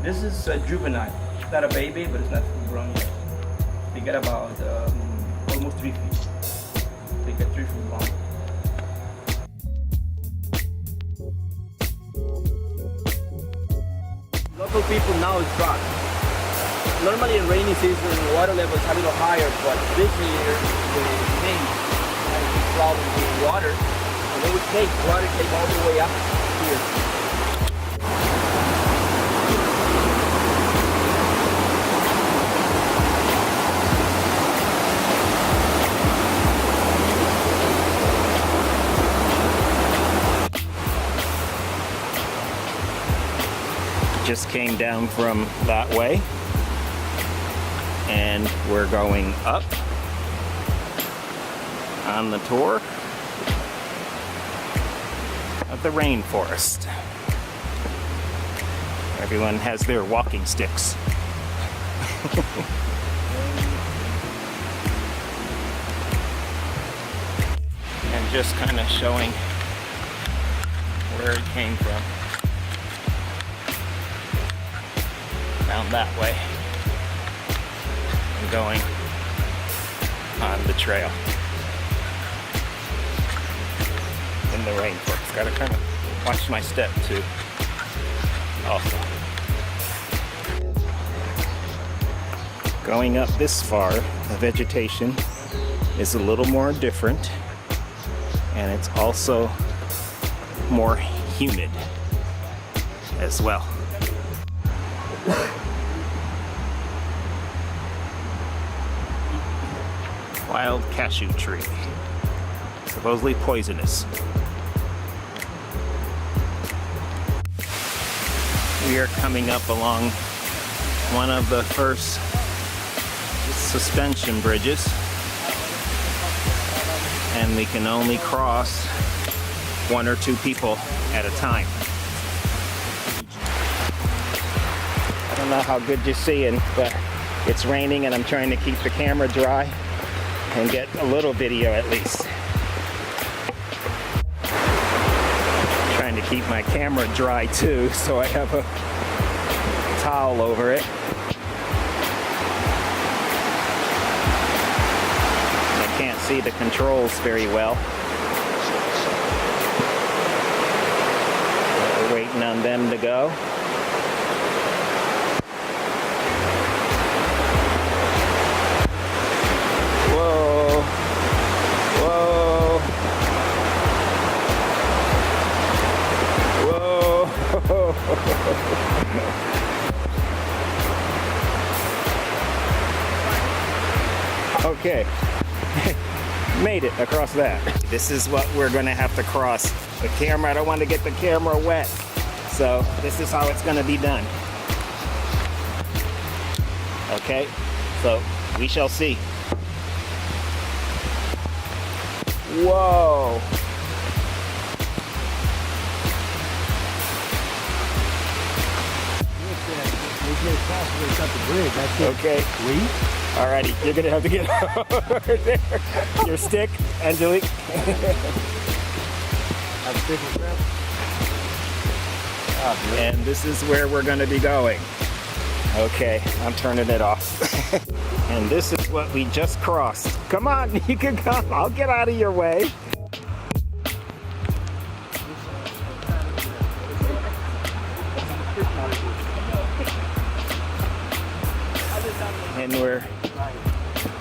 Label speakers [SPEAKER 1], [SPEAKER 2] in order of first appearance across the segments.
[SPEAKER 1] This is a juvenile. It's not a baby, but it's not full grown yet. They get about almost 3 feet. They get 3 feet long. Local people now is dry. Normally in rainy season, water level is a little higher, but this year the main problem with water, and it would take water came all the way up here.
[SPEAKER 2] Just came down from that way, and we're going up on the tour of the rainforest. Everyone has their walking sticks. And just kind of showing where it came from. Down that way and going on the trail in the rainforest. Gotta kind of watch my step too. Also, going up this far, the vegetation is a little more different, and it's also more humid as well. Wild cashew tree, supposedly poisonous. We are coming up along one of the first suspension bridges, and we can only cross 1 or 2 people at a time. I don't know how good you're seeing, but it's raining and I'm trying to keep the camera dry and get a little video at least. Trying to keep my camera dry too, so I have a towel over it. I can't see the controls very well. We're waiting on them to go. Okay, made it across that. This is what we're gonna have to cross. The camera, I don't want to get the camera wet. So this is how it's gonna be done. Okay, so we shall see. Whoa. Okay. Alrighty, you're gonna have to get over there. Your stick, Angelique. And this is where we're gonna be going. Okay, I'm turning it off. And this is what we just crossed. Come on, you can come. I'll get out of your way. And we're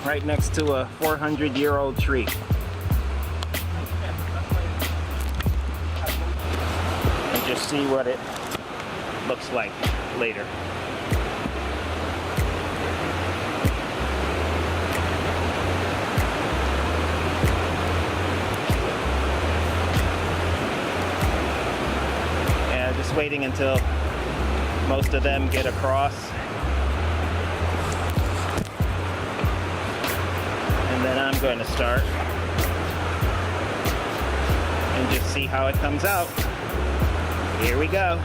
[SPEAKER 2] right next to a 400-year-old tree. And just see what it looks like later. Yeah, just waiting until most of them get across. And then I'm going to start and just see how it comes out. Here we go.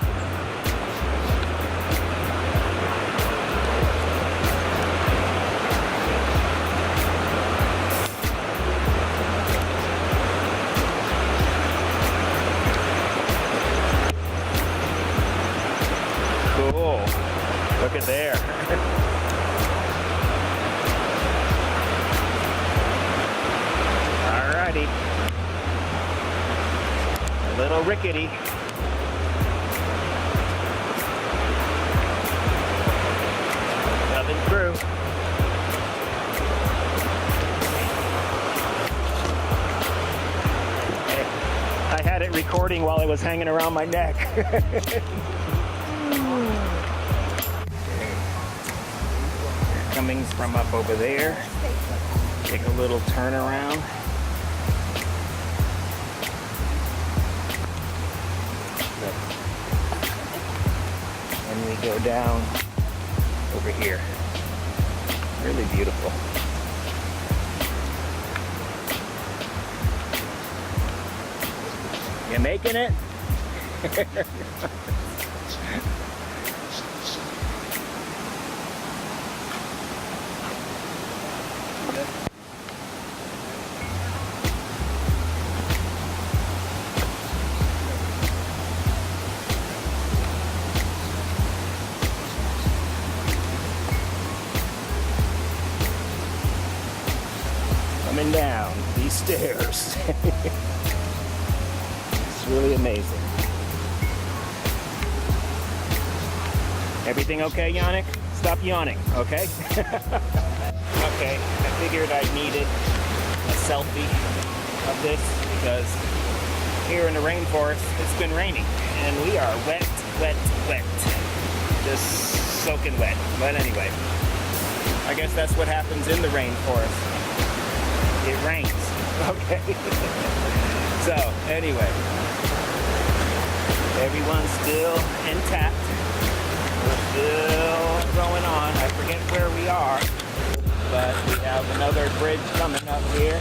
[SPEAKER 2] Cool. Look at there. Alrighty. A little rickety. Coming through. I had it recording while it was hanging around my neck. Coming from up over there. Take a little turn around. And we go down over here. Really beautiful. You making it? Coming down these stairs. It's really amazing. Everything okay, Yannick? Stop yawning, okay? Okay, I figured I needed a selfie of this because here in the rainforest it's been raining and we are wet, wet, wet. Just soaking wet. But anyway, I guess that's what happens in the rainforest. It rains. Okay. So anyway, everyone's still intact. We're still going on. I forget where we are, but we have another bridge coming up here.